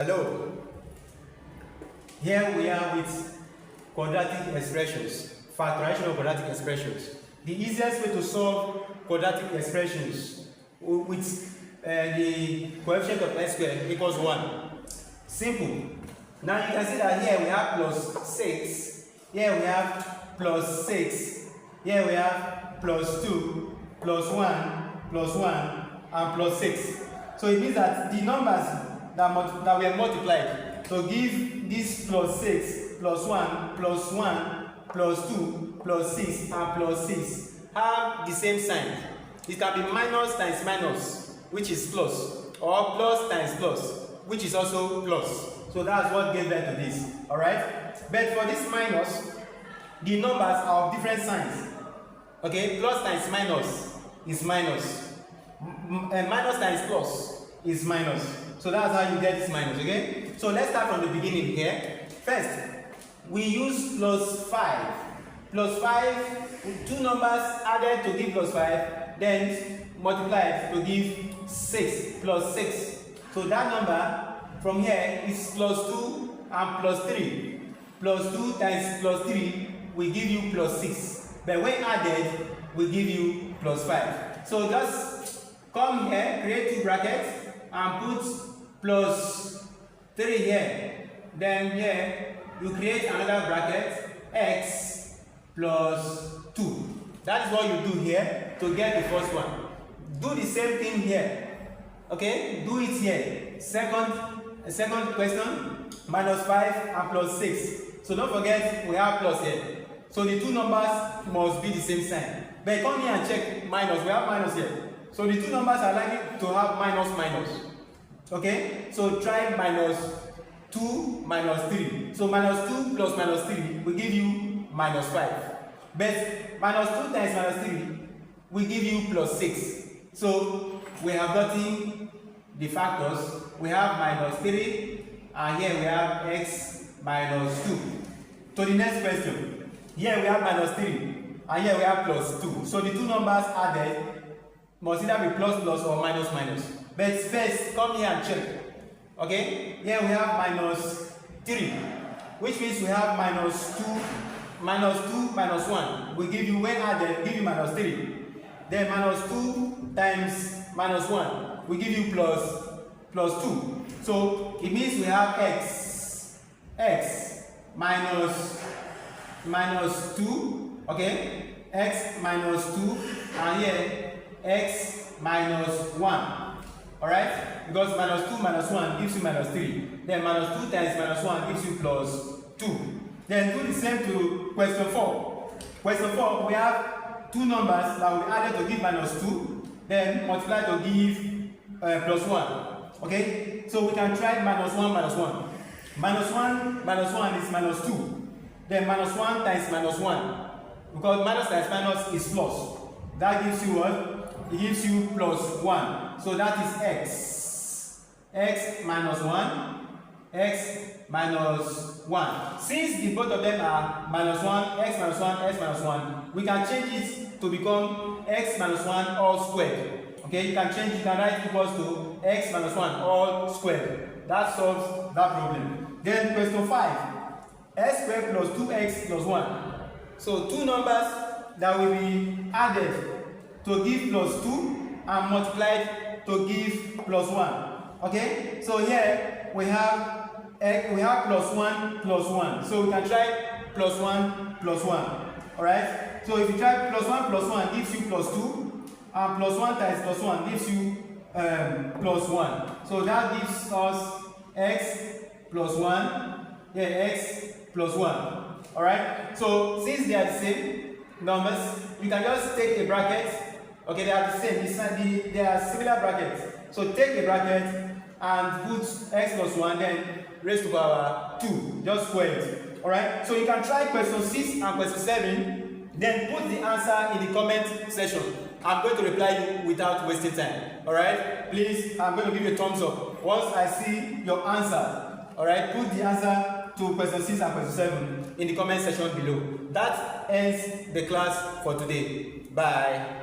Hello. Here we are with quadratic expressions, factorization of quadratic expressions. The easiest way to solve quadratic expressions with the coefficient of x squared equals 1. Simple. Now you can see that here we have plus 6, here we have plus 6, here we have plus 2, plus 1, and plus 6. So it means that the numbers that were multiplied to give this plus 6, plus 1, plus 1, plus 2, plus 6, and plus 6 have the same sign. It can be minus times minus, which is plus, or plus times plus, which is also plus. So that's what gave birth to this. Alright? But for this minus, the numbers are of different signs. Okay? Plus times minus is minus. Minus times plus is minus. So that's how you get this minus, okay? So let's start from the beginning here. First, we use plus 5. Plus 5, two numbers added to give plus 5, then multiplied to give 6, plus 6. So that number from here is plus 2 and plus 3. Plus 2 times plus 3 will give you plus 6. But when added, will give you plus 5. So just come here, create two brackets, and put plus 3 here. Then here, you create another bracket, x plus 2. That is what you do here to get the first one. Do the same thing here. Okay, do it here. Second question, minus 5 and plus 6. So don't forget we have plus here. So the two numbers must be the same sign. But come here and check minus. We have minus here. So the two numbers are likely to have minus minus. Okay, so try minus 2 minus 3. So minus 2 plus minus 3 will give you minus 5. But minus 2 times minus 3 will give you plus 6. So we have gotten the factors. We have minus 3, and here we have x minus 2. To the next question. Here we have minus 3, and here we have plus 2. So the two numbers added must either be plus plus or minus minus. But first, come here and check. Okay? Here we have minus 3, which means we have minus 2, minus 1. We give you, when added, give you minus 3. Then minus 2 times minus 1 will give you plus 2. So it means we have x minus 2, okay? X minus 2, and here x minus 1. Alright? Because minus 2 minus 1 gives you minus 3. Then minus 2 times minus 1 gives you plus 2. Then do the same to question 4. Question 4, we have two numbers that will be added to give minus 2, then multiply to give plus 1. Okay? So we can try minus 1 minus 1. Minus 1 is minus 2. Then minus 1 times minus 1. Because minus times minus is plus. That gives you what? It gives you plus 1. So that is x. X minus 1. X minus 1. Since the both of them are minus 1, x minus 1, x minus 1, we can change it to become x minus 1 all squared. Okay, you can change it, you can write equals to x minus 1 all squared. That solves that problem. Then question 5. X squared plus 2x plus 1. So two numbers that will be added to give plus 2 and multiplied to give plus 1. Okay, so here we have plus 1. So we can try plus 1 plus 1. Alright, so if you try plus 1 plus 1 gives you plus 2, and plus 1 times plus 1 gives you plus 1. So that gives us x plus 1, yeah, x plus 1. Alright, so since they are the same numbers, you can just take a bracket. Okay, they are the same, they are similar brackets. So take a bracket and put x plus 1, then raised to power 2, just square it. Alright, so you can try question 6 and question 7, then put the answer in the comment section. I'm going to reply you without wasting time. Alright, please, I'm going to give you a thumbs up once I see your answer. Alright, put the answer to question 6 and question 7 in the comment section below. That ends the class for today. Bye.